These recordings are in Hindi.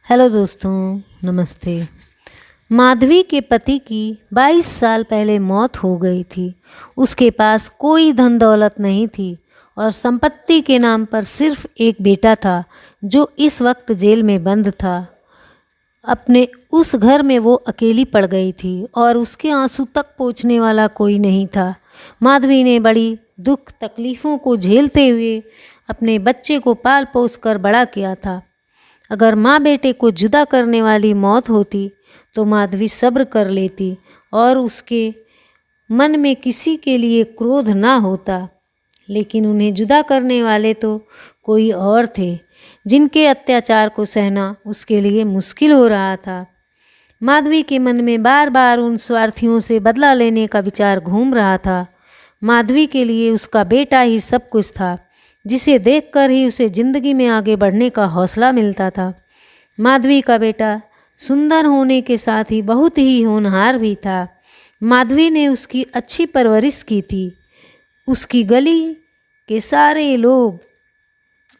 हेलो दोस्तों, नमस्ते। माधवी के पति की 22 साल पहले मौत हो गई थी। उसके पास कोई धन दौलत नहीं थी और संपत्ति के नाम पर सिर्फ एक बेटा था जो इस वक्त जेल में बंद था। अपने उस घर में वो अकेली पड़ गई थी और उसके आंसू तक पोंछने वाला कोई नहीं था। माधवी ने बड़ी दुख तकलीफ़ों को झेलते हुए अपने बच्चे को पाल पोस कर बड़ा किया था। अगर माँ बेटे को जुदा करने वाली मौत होती तो माधवी सब्र कर लेती और उसके मन में किसी के लिए क्रोध ना होता, लेकिन उन्हें जुदा करने वाले तो कोई और थे जिनके अत्याचार को सहना उसके लिए मुश्किल हो रहा था। माधवी के मन में बार बार उन स्वार्थियों से बदला लेने का विचार घूम रहा था। माधवी के लिए उसका बेटा ही सब कुछ था, जिसे देखकर ही उसे ज़िंदगी में आगे बढ़ने का हौसला मिलता था। माधवी का बेटा सुंदर होने के साथ ही बहुत ही होनहार भी था। माधवी ने उसकी अच्छी परवरिश की थी। उसकी गली के सारे लोग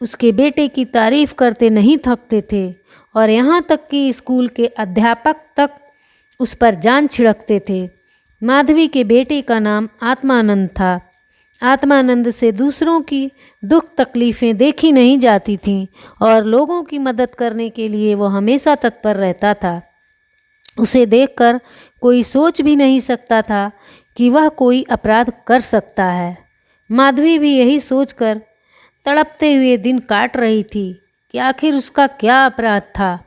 उसके बेटे की तारीफ करते नहीं थकते थे और यहाँ तक कि स्कूल के अध्यापक तक उस पर जान छिड़कते थे। माधवी के बेटे का नाम आत्मानंद था। आत्मानंद से दूसरों की दुख तकलीफ़ें देखी नहीं जाती थीं और लोगों की मदद करने के लिए वो हमेशा तत्पर रहता था। उसे देखकर कोई सोच भी नहीं सकता था कि वह कोई अपराध कर सकता है। माधवी भी यही सोचकर तड़पते हुए दिन काट रही थी कि आखिर उसका क्या अपराध था।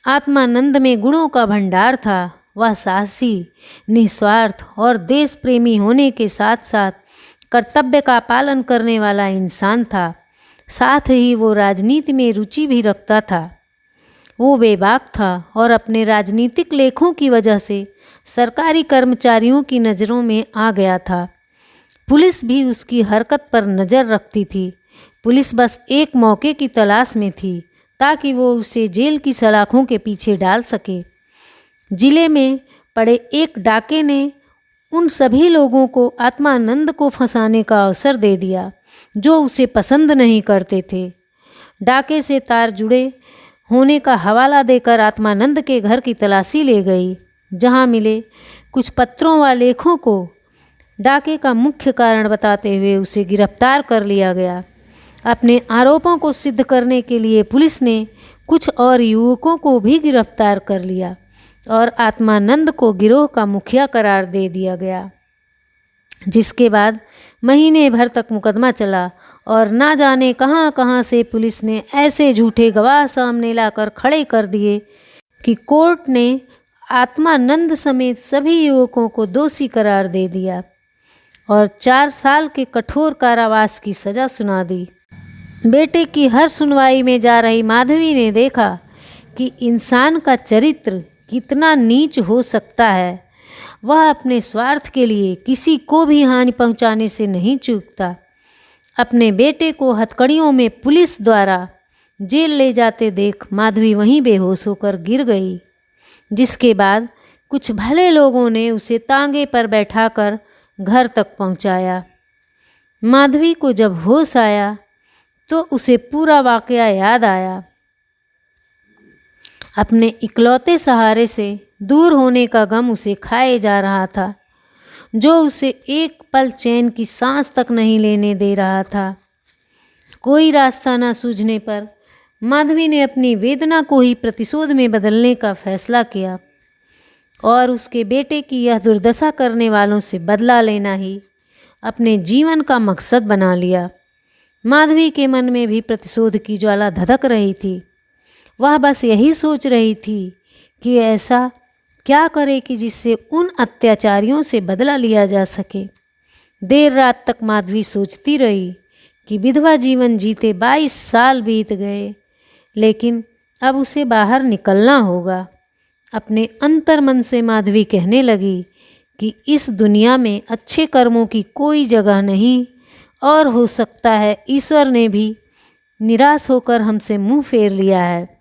आत्मानंद में गुणों का भंडार था। वह साहसी, निस्वार्थ और देश प्रेमी होने के साथ साथ कर्तव्य का पालन करने वाला इंसान था। साथ ही वो राजनीति में रुचि भी रखता था। वो बेबाक था और अपने राजनीतिक लेखों की वजह से सरकारी कर्मचारियों की नज़रों में आ गया था। पुलिस भी उसकी हरकत पर नज़र रखती थी। पुलिस बस एक मौके की तलाश में थी ताकि वो उसे जेल की सलाखों के पीछे डाल सके। जिले में पड़े एक डाके ने उन सभी लोगों को आत्मानंद को फंसाने का अवसर दे दिया जो उसे पसंद नहीं करते थे। डाके से तार जुड़े होने का हवाला देकर आत्मानंद के घर की तलाशी ले गई, जहां मिले कुछ पत्रों व लेखों को डाके का मुख्य कारण बताते हुए उसे गिरफ्तार कर लिया गया। अपने आरोपों को सिद्ध करने के लिए पुलिस ने कुछ और युवकों को भी गिरफ्तार कर लिया और आत्मानंद को गिरोह का मुखिया करार दे दिया गया। जिसके बाद महीने भर तक मुकदमा चला और ना जाने कहां कहां से पुलिस ने ऐसे झूठे गवाह सामने लाकर खड़े कर दिए कि कोर्ट ने आत्मानंद समेत सभी युवकों को दोषी करार दे दिया और 4 साल के कठोर कारावास की सज़ा सुना दी। बेटे की हर सुनवाई में जा रही माधवी ने देखा कि इंसान का चरित्र कितना नीच हो सकता है। वह अपने स्वार्थ के लिए किसी को भी हानि पहुंचाने से नहीं चूकता। अपने बेटे को हथकड़ियों में पुलिस द्वारा जेल ले जाते देख माधवी वहीं बेहोश होकर गिर गई, जिसके बाद कुछ भले लोगों ने उसे तांगे पर बैठाकर घर तक पहुंचाया। माधवी को जब होश आया तो उसे पूरा वाकया याद आया। अपने इकलौते सहारे से दूर होने का गम उसे खाए जा रहा था, जो उसे एक पल चैन की सांस तक नहीं लेने दे रहा था। कोई रास्ता ना सूझने पर माधवी ने अपनी वेदना को ही प्रतिशोध में बदलने का फैसला किया और उसके बेटे की यह दुर्दशा करने वालों से बदला लेना ही अपने जीवन का मकसद बना लिया। माधवी के मन में भी प्रतिशोध की ज्वाला धधक रही थी। वह बस यही सोच रही थी कि ऐसा क्या करे कि जिससे उन अत्याचारियों से बदला लिया जा सके। देर रात तक माधवी सोचती रही कि विधवा जीवन जीते 22 साल बीत गए, लेकिन अब उसे बाहर निकलना होगा। अपने अंतर्मन से माधवी कहने लगी कि इस दुनिया में अच्छे कर्मों की कोई जगह नहीं और हो सकता है ईश्वर ने भी निराश होकर हमसे मुंह फेर लिया है।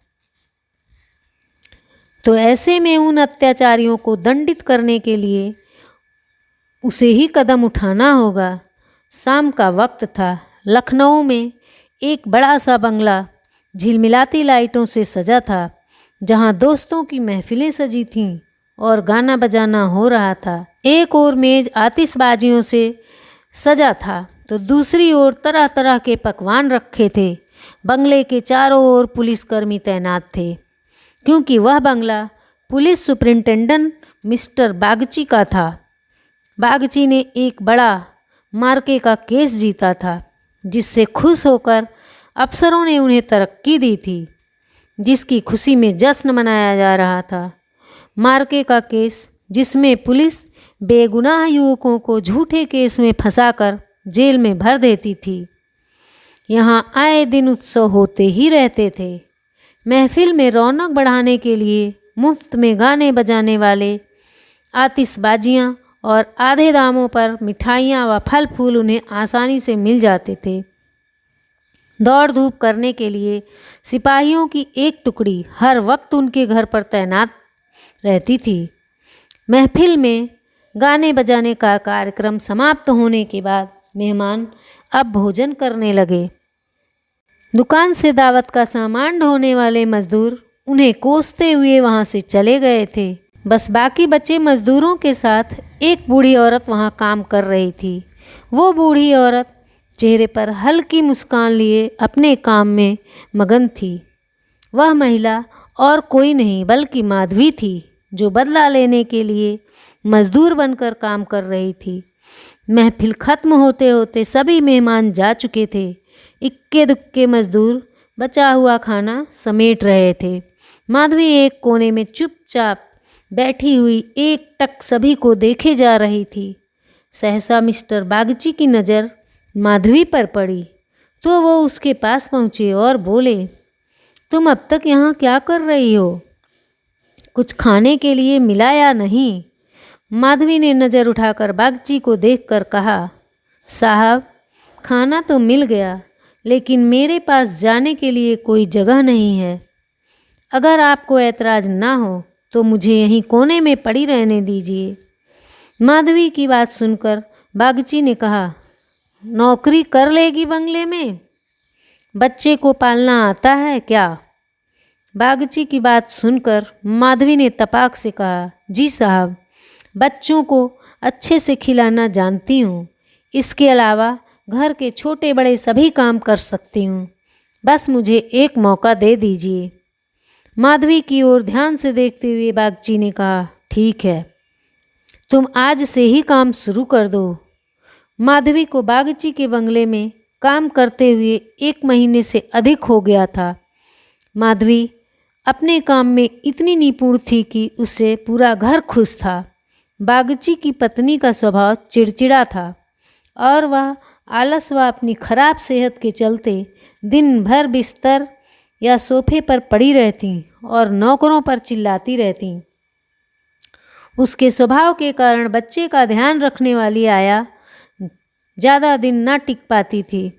तो ऐसे में उन अत्याचारियों को दंडित करने के लिए उसे ही कदम उठाना होगा। शाम का वक्त था। लखनऊ में एक बड़ा सा बंगला झिलमिलाती लाइटों से सजा था। जहाँ दोस्तों की महफिलें सजी थीं और गाना बजाना हो रहा था। एक ओर मेज आतिशबाजियों से सजा था तो दूसरी ओर तरह तरह के पकवान रखे थे। बंगले के चारों ओर पुलिसकर्मी तैनात थे, क्योंकि वह बंगला पुलिस सुपरिंटेंडेंट मिस्टर बागची का था। बागची ने एक बड़ा मार्के का केस जीता था, जिससे खुश होकर अफसरों ने उन्हें तरक्की दी थी, जिसकी खुशी में जश्न मनाया जा रहा था। मार्के का केस, जिसमें पुलिस बेगुनाह युवकों को झूठे केस में फंसाकर जेल में भर देती थी। यहाँ आए दिन उत्सव होते ही रहते थे। महफिल में रौनक बढ़ाने के लिए मुफ्त में गाने बजाने वाले, आतिशबाजियाँ और आधे दामों पर मिठाइयाँ व फल फूल उन्हें आसानी से मिल जाते थे। दौड़ धूप करने के लिए सिपाहियों की एक टुकड़ी हर वक्त उनके घर पर तैनात रहती थी। महफिल में गाने बजाने का कार्यक्रम समाप्त होने के बाद मेहमान अब भोजन करने लगे। दुकान से दावत का सामान ढोने वाले मजदूर उन्हें कोसते हुए वहाँ से चले गए थे। बस बाकी बचे मजदूरों के साथ एक बूढ़ी औरत वहाँ काम कर रही थी। वो बूढ़ी औरत चेहरे पर हल्की मुस्कान लिए अपने काम में मगन थी। वह महिला और कोई नहीं बल्कि माधवी थी, जो बदला लेने के लिए मजदूर बनकर काम कर रही थी। महफिल खत्म होते होते सभी मेहमान जा चुके थे। इक्के दुक्के मजदूर बचा हुआ खाना समेट रहे थे। माधवी एक कोने में चुपचाप बैठी हुई एकटक सभी को देखे जा रही थी। सहसा मिस्टर बागची की नज़र माधवी पर पड़ी तो वो उसके पास पहुँचे और बोले, तुम अब तक यहाँ क्या कर रही हो? कुछ खाने के लिए मिला या नहीं? माधवी ने नज़र उठाकर बागची को देखकर कहा, साहब, खाना तो मिल गया, लेकिन मेरे पास जाने के लिए कोई जगह नहीं है। अगर आपको ऐतराज़ ना हो तो मुझे यहीं कोने में पड़ी रहने दीजिए। माधवी की बात सुनकर बागची ने कहा, नौकरी कर लेगी बंगले में? बच्चे को पालना आता है क्या? बागची की बात सुनकर माधवी ने तपाक से कहा, जी साहब, बच्चों को अच्छे से खिलाना जानती हूँ। इसके अलावा घर के छोटे बड़े सभी काम कर सकती हूँ। बस मुझे एक मौका दे दीजिए। माधवी की ओर ध्यान से देखते हुए बागची ने कहा, ठीक है, तुम आज से ही काम शुरू कर दो। माधवी को बागची के बंगले में काम करते हुए 1 महीने से अधिक हो गया था। माधवी अपने काम में इतनी निपुण थी कि उससे पूरा घर खुश था। बागची की पत्नी का स्वभाव चिड़चिड़ा था और वह आलस व अपनी खराब सेहत के चलते दिन भर बिस्तर या सोफे पर पड़ी रहती और नौकरों पर चिल्लाती रहती। उसके स्वभाव के कारण बच्चे का ध्यान रखने वाली आया ज़्यादा दिन न टिक पाती थी।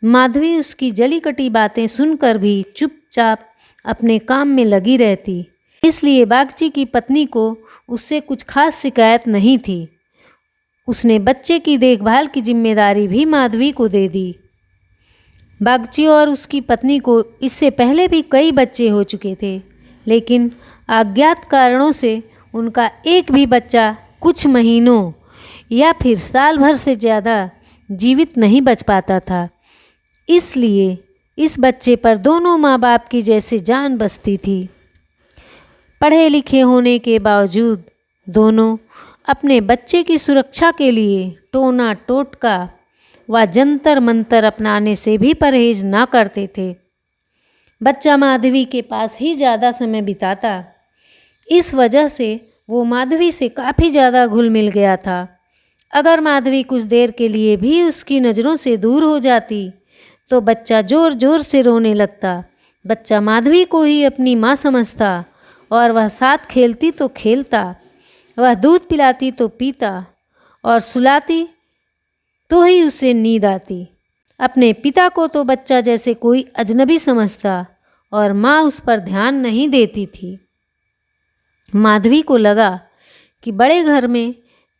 माधवी उसकी जली कटी बातें सुनकर भी चुपचाप अपने काम में लगी रहती, इसलिए बागची की पत्नी को उससे कुछ खास शिकायत नहीं थी। उसने बच्चे की देखभाल की जिम्मेदारी भी माधवी को दे दी। बागची और उसकी पत्नी को इससे पहले भी कई बच्चे हो चुके थे, लेकिन अज्ञात कारणों से उनका एक भी बच्चा कुछ महीनों या फिर साल भर से ज़्यादा जीवित नहीं बच पाता था। इसलिए इस बच्चे पर दोनों माँ बाप की जैसे जान बसती थी। पढ़े लिखे होने के बावजूद दोनों अपने बच्चे की सुरक्षा के लिए टोना टोटका व जंतर मंतर अपनाने से भी परहेज ना करते थे। बच्चा माधवी के पास ही ज़्यादा समय बिताता। इस वजह से वो माधवी से काफ़ी ज़्यादा घुल मिल गया था। अगर माधवी कुछ देर के लिए भी उसकी नज़रों से दूर हो जाती तो बच्चा ज़ोर ज़ोर से रोने लगता। बच्चा माधवी को ही अपनी माँ समझता और वह साथ खेलती तो खेलता, वह दूध पिलाती तो पीता और सुलाती तो ही उसे नींद आती। अपने पिता को तो बच्चा जैसे कोई अजनबी समझता और माँ उस पर ध्यान नहीं देती थी। माधवी को लगा कि बड़े घर में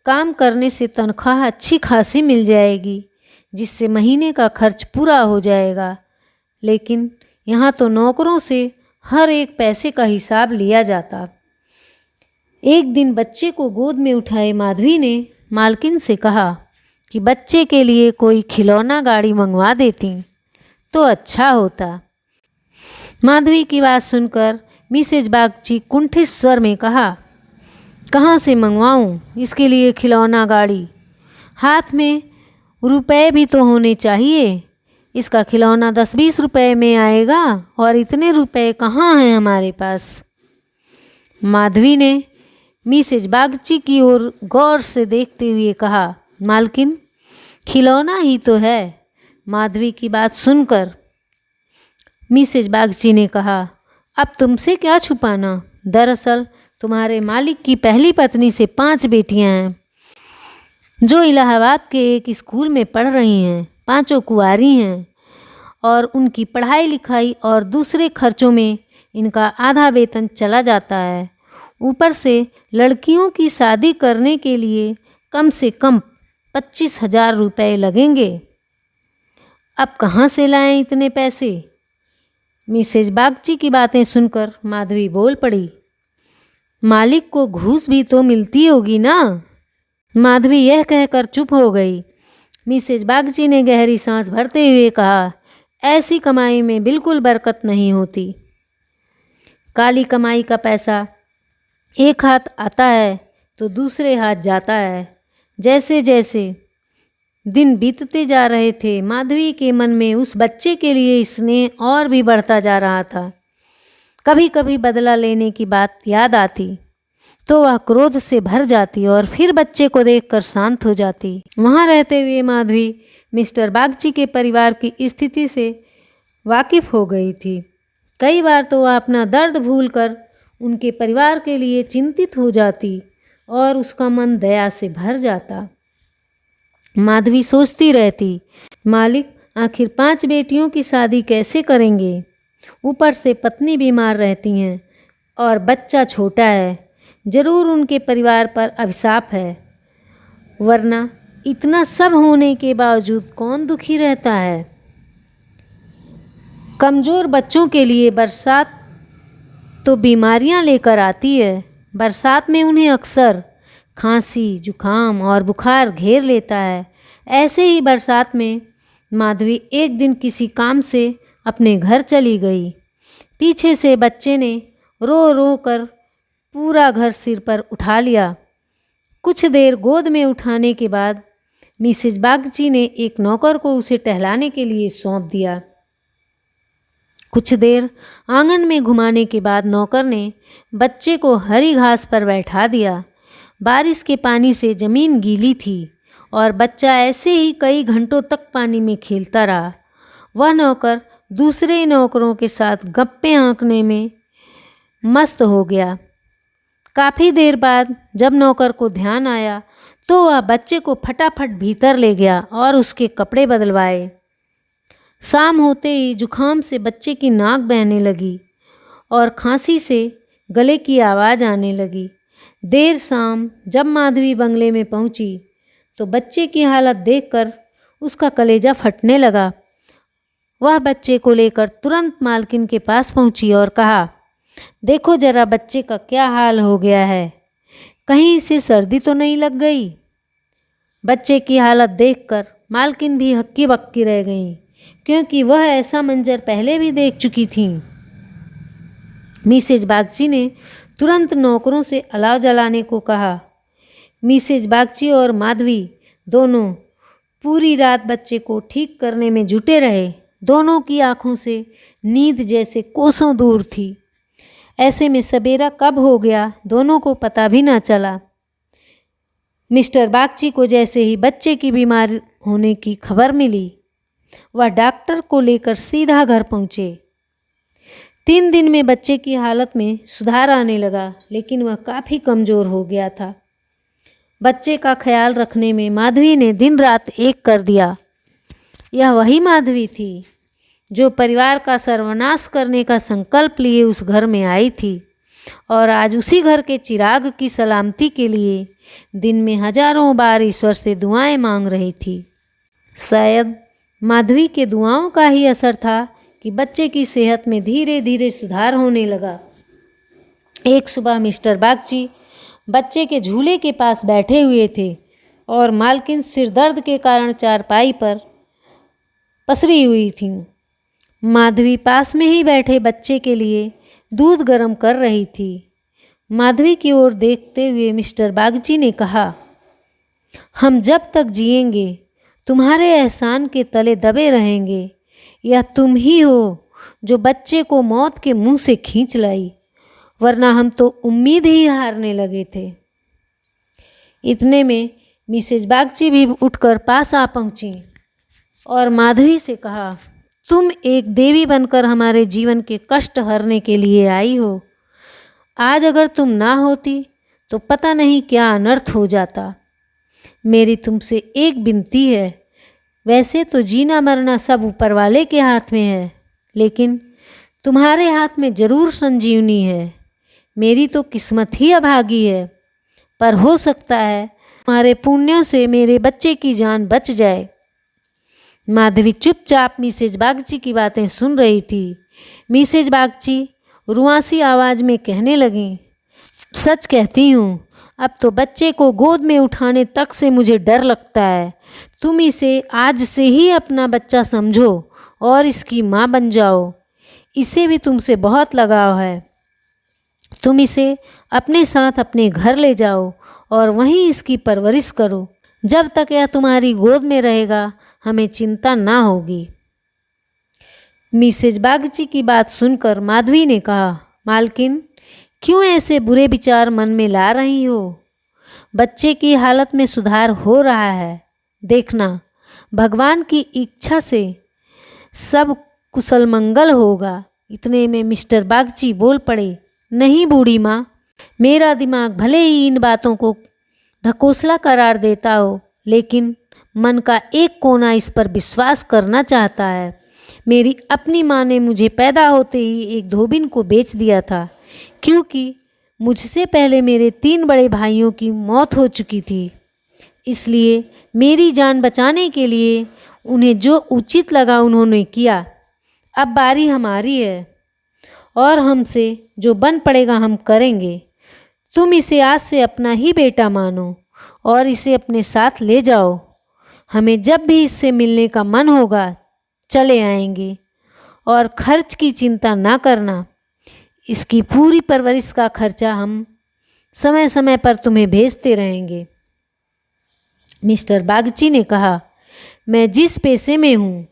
काम करने से तनख्वाह अच्छी खासी मिल जाएगी, जिससे महीने का खर्च पूरा हो जाएगा, लेकिन यहाँ तो नौकरों से हर एक पैसे का हिसाब लिया जाता। एक दिन बच्चे को गोद में उठाए माधवी ने मालकिन से कहा कि बच्चे के लिए कोई खिलौना गाड़ी मंगवा देती तो अच्छा होता। माधवी की बात सुनकर मिसेज बागची कुंठित स्वर में कहा, कहाँ से मंगवाऊँ इसके लिए खिलौना गाड़ी? हाथ में रुपए भी तो होने चाहिए। इसका खिलौना 10-20 रुपए में आएगा और इतने रुपए कहाँ हैं हमारे पास। माधवी ने मिसेज बागची की ओर गौर से देखते हुए कहा, मालकिन खिलौना ही तो है। माधवी की बात सुनकर मिसेज बागची ने कहा, अब तुमसे क्या छुपाना। दरअसल तुम्हारे मालिक की पहली पत्नी से 5 बेटियां हैं जो इलाहाबाद के एक स्कूल में पढ़ रही हैं। 5 कुंवारी हैं और उनकी पढ़ाई लिखाई और दूसरे खर्चों में इनका आधा वेतन चला जाता है। ऊपर से लड़कियों की शादी करने के लिए कम से कम 25,000 रुपये लगेंगे। अब कहाँ से लाएं इतने पैसे? मिसेज बागची की बातें सुनकर माधवी बोल पड़ी, मालिक को घूस भी तो मिलती होगी ना। माधवी यह कहकर चुप हो गई। मिसेज बागची ने गहरी सांस भरते हुए कहा, ऐसी कमाई में बिल्कुल बरकत नहीं होती। काली कमाई का पैसा एक हाथ आता है तो दूसरे हाथ जाता है। जैसे जैसे दिन बीतते जा रहे थे, माधवी के मन में उस बच्चे के लिए स्नेह और भी बढ़ता जा रहा था। कभी कभी बदला लेने की बात याद आती तो वह क्रोध से भर जाती और फिर बच्चे को देखकर शांत हो जाती। वहाँ रहते हुए माधवी मिस्टर बागची के परिवार की स्थिति से वाकिफ हो गई थी। कई बार तो वह अपना दर्द भूलकर उनके परिवार के लिए चिंतित हो जाती और उसका मन दया से भर जाता। माधवी सोचती रहती, मालिक आखिर 5 बेटियों की शादी कैसे करेंगे? ऊपर से पत्नी बीमार रहती हैं और बच्चा छोटा है। जरूर उनके परिवार पर अभिशाप है, वरना इतना सब होने के बावजूद कौन दुखी रहता है। कमज़ोर बच्चों के लिए बरसात तो बीमारियां लेकर आती है। बरसात में उन्हें अक्सर खांसी, जुखाम और बुखार घेर लेता है। ऐसे ही बरसात में माधवी एक दिन किसी काम से अपने घर चली गई। पीछे से बच्चे ने रो रो कर पूरा घर सिर पर उठा लिया। कुछ देर गोद में उठाने के बाद मिसेज बागची ने एक नौकर को उसे टहलाने के लिए सौंप दिया। कुछ देर आंगन में घुमाने के बाद नौकर ने बच्चे को हरी घास पर बैठा दिया। बारिश के पानी से ज़मीन गीली थी और बच्चा ऐसे ही कई घंटों तक पानी में खेलता रहा। वह नौकर दूसरे नौकरों के साथ गप्पे हाँकने में मस्त हो गया। काफ़ी देर बाद जब नौकर को ध्यान आया तो वह बच्चे को फटाफट भीतर ले गया और उसके कपड़े बदलवाए। शाम होते ही जुखाम से बच्चे की नाक बहने लगी और खांसी से गले की आवाज़ आने लगी। देर शाम जब माधवी बंगले में पहुंची तो बच्चे की हालत देखकर उसका कलेजा फटने लगा। वह बच्चे को लेकर तुरंत मालकिन के पास पहुंची और कहा, देखो जरा बच्चे का क्या हाल हो गया है, कहीं इसे सर्दी तो नहीं लग गई। बच्चे की हालत देखकर मालकिन भी हक्की बक्की रह गईं, क्योंकि वह ऐसा मंजर पहले भी देख चुकी थीं। मिसेज बागची ने तुरंत नौकरों से अलाव जलाने को कहा। मिसेज बागची और माधवी दोनों पूरी रात बच्चे को ठीक करने में जुटे रहे। दोनों की आंखों से नींद जैसे कोसों दूर थी। ऐसे में सवेरा कब हो गया दोनों को पता भी ना चला। मिस्टर बागची को जैसे ही बच्चे की बीमार होने की खबर मिली, वह डॉक्टर को लेकर सीधा घर पहुँचे। 3 दिन में बच्चे की हालत में सुधार आने लगा, लेकिन वह काफ़ी कमज़ोर हो गया था। बच्चे का ख्याल रखने में माधवी ने दिन रात एक कर दिया। यह वही माधवी थी जो परिवार का सर्वनाश करने का संकल्प लिए उस घर में आई थी और आज उसी घर के चिराग की सलामती के लिए दिन में हजारों बार ईश्वर से दुआएं मांग रही थी। शायद माधवी के दुआओं का ही असर था कि बच्चे की सेहत में धीरे धीरे सुधार होने लगा। एक सुबह मिस्टर बागची बच्चे के झूले के पास बैठे हुए थे और मालकिन सिर दर्द के कारण चारपाई पर पसरी हुई थी। माधवी पास में ही बैठे बच्चे के लिए दूध गर्म कर रही थी। माधवी की ओर देखते हुए मिस्टर बागची ने कहा, हम जब तक जिएंगे तुम्हारे एहसान के तले दबे रहेंगे। यह तुम ही हो जो बच्चे को मौत के मुंह से खींच लाई, वरना हम तो उम्मीद ही हारने लगे थे। इतने में मिसेज बागची भी उठकर पास आ पहुंची और माधवी से कहा, तुम एक देवी बनकर हमारे जीवन के कष्ट हरने के लिए आई हो। आज अगर तुम ना होती तो पता नहीं क्या अनर्थ हो जाता। मेरी तुमसे एक विनती है, वैसे तो जीना मरना सब ऊपर वाले के हाथ में है, लेकिन तुम्हारे हाथ में जरूर संजीवनी है। मेरी तो किस्मत ही अभागी है, पर हो सकता है तुम्हारे पुण्यों से मेरे बच्चे की जान बच जाए। माधवी चुपचाप मिसेज बागची की बातें सुन रही थी। मिसेज बागची रुआसी आवाज़ में कहने लगी, सच कहती हूँ, अब तो बच्चे को गोद में उठाने तक से मुझे डर लगता है। तुम इसे आज से ही अपना बच्चा समझो और इसकी माँ बन जाओ। इसे भी तुमसे बहुत लगाव है। तुम इसे अपने साथ अपने घर ले जाओ और वहीं इसकी परवरिश करो। जब तक यह तुम्हारी गोद में रहेगा हमें चिंता ना होगी। मिसेज बागची की बात सुनकर माधवी ने कहा, मालकिन क्यों ऐसे बुरे विचार मन में ला रही हो? बच्चे की हालत में सुधार हो रहा है। देखना, भगवान की इच्छा से सब कुशल मंगल होगा। इतने में मिस्टर बागची बोल पड़े, नहीं बूढ़ी माँ, मेरा दिमाग भले ही इन बातों को ढकोसला करार देता हो, लेकिन मन का एक कोना इस पर विश्वास करना चाहता है। मेरी अपनी माँ ने मुझे पैदा होते ही एक धोबिन को बेच दिया था, क्योंकि मुझसे पहले मेरे 3 बड़े भाइयों की मौत हो चुकी थी। इसलिए मेरी जान बचाने के लिए उन्हें जो उचित लगा उन्होंने किया। अब बारी हमारी है और हमसे जो बन पड़ेगा हम करेंगे। तुम इसे आज से अपना ही बेटा मानो और इसे अपने साथ ले जाओ। हमें जब भी इससे मिलने का मन होगा चले आएंगे और खर्च की चिंता ना करना। इसकी पूरी परवरिश का खर्चा हम समय समय पर तुम्हें भेजते रहेंगे। मिस्टर बागची ने कहा, मैं जिस पेशे में हूँ,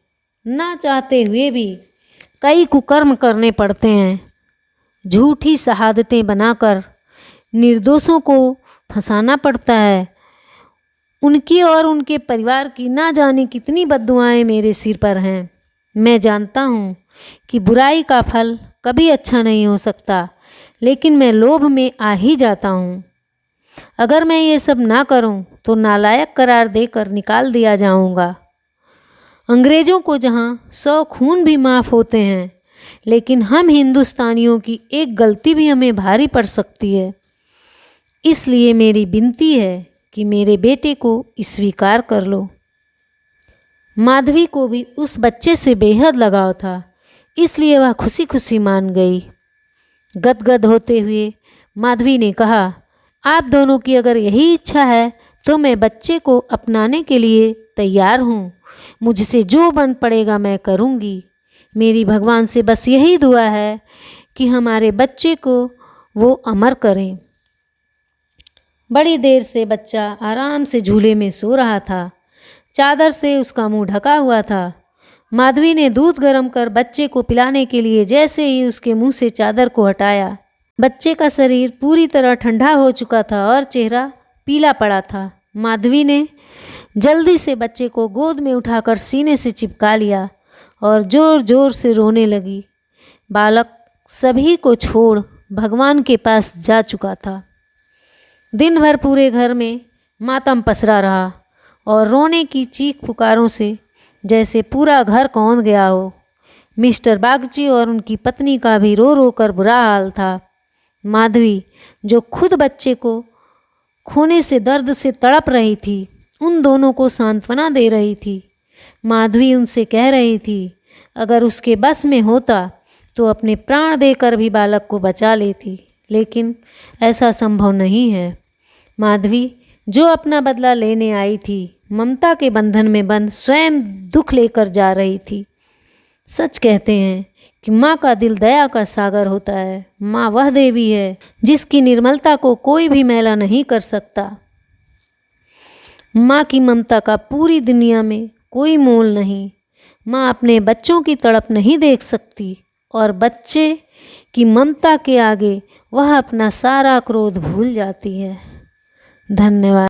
ना चाहते हुए भी कई कुकर्म करने पड़ते हैं। झूठी शहादतें बनाकर निर्दोषों को फंसाना पड़ता है। उनकी और उनके परिवार की ना जाने कितनी बद्दुआएं मेरे सिर पर हैं। मैं जानता हूँ कि बुराई का फल कभी अच्छा नहीं हो सकता, लेकिन मैं लोभ में आ ही जाता हूँ। अगर मैं ये सब ना करूँ तो नालायक करार देकर निकाल दिया जाऊँगा। अंग्रेज़ों को जहाँ 100 खून भी माफ़ होते हैं, लेकिन हम हिंदुस्तानियों की एक गलती भी हमें भारी पड़ सकती है। इसलिए मेरी विनती है कि मेरे बेटे को स्वीकार कर लो। माधवी को भी उस बच्चे से बेहद लगाव था, इसलिए वह खुशी खुशी मान गई। गदगद होते हुए माधवी ने कहा, आप दोनों की अगर यही इच्छा है तो मैं बच्चे को अपनाने के लिए तैयार हूँ। मुझसे जो बन पड़ेगा मैं करूँगी। मेरी भगवान से बस यही दुआ है कि हमारे बच्चे को वो अमर करें। बड़ी देर से बच्चा आराम से झूले में सो रहा था। चादर से उसका मुंह ढका हुआ था। माधवी ने दूध गर्म कर बच्चे को पिलाने के लिए जैसे ही उसके मुंह से चादर को हटाया, बच्चे का शरीर पूरी तरह ठंडा हो चुका था और चेहरा पीला पड़ा था। माधवी ने जल्दी से बच्चे को गोद में उठाकर सीने से चिपका लिया और ज़ोर ज़ोर से रोने लगी। बालक सभी को छोड़ भगवान के पास जा चुका था। दिन भर पूरे घर में मातम पसरा रहा और रोने की चीख पुकारों से जैसे पूरा घर कौंध गया हो। मिस्टर बागची और उनकी पत्नी का भी रो रो कर बुरा हाल था। माधवी, जो खुद बच्चे को खोने से दर्द से तड़प रही थी, उन दोनों को सांत्वना दे रही थी। माधवी उनसे कह रही थी, अगर उसके बस में होता तो अपने प्राण देकर भी बालक को बचा लेती, लेकिन ऐसा संभव नहीं है। माधवी जो अपना बदला लेने आई थी, ममता के बंधन में बंध स्वयं दुख लेकर जा रही थी। सच कहते हैं कि माँ का दिल दया का सागर होता है। माँ वह देवी है जिसकी निर्मलता को कोई भी मैला नहीं कर सकता। माँ की ममता का पूरी दुनिया में कोई मोल नहीं। माँ अपने बच्चों की तड़प नहीं देख सकती और बच्चे की ममता के आगे वह अपना सारा क्रोध भूल जाती है। धन्यवाद।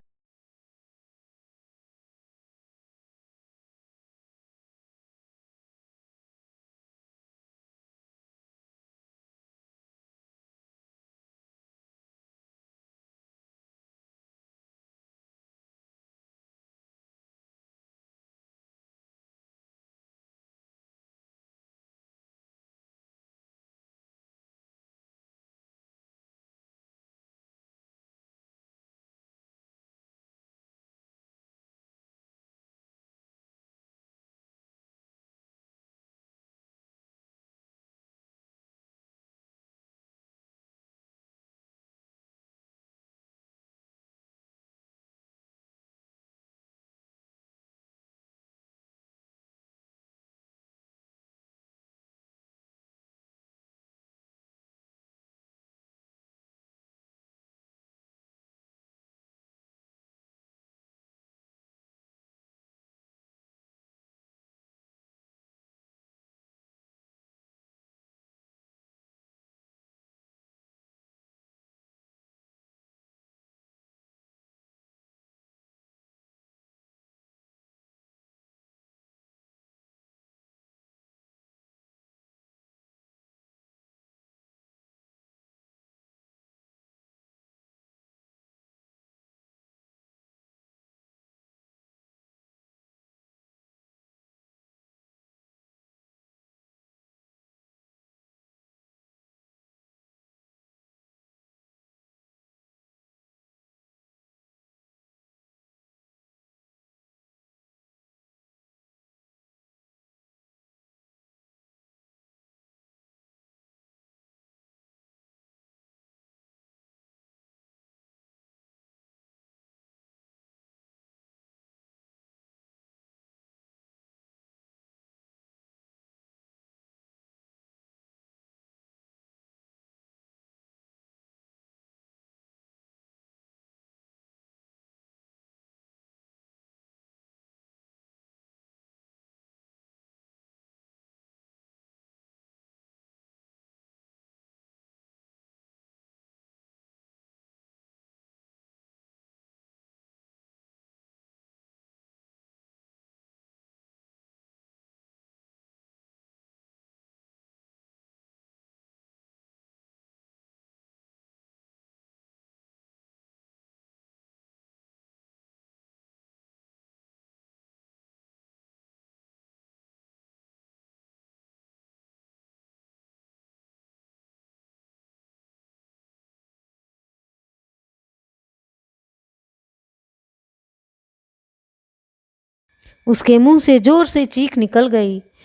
उसके मुंह से जोर से चीख निकल गई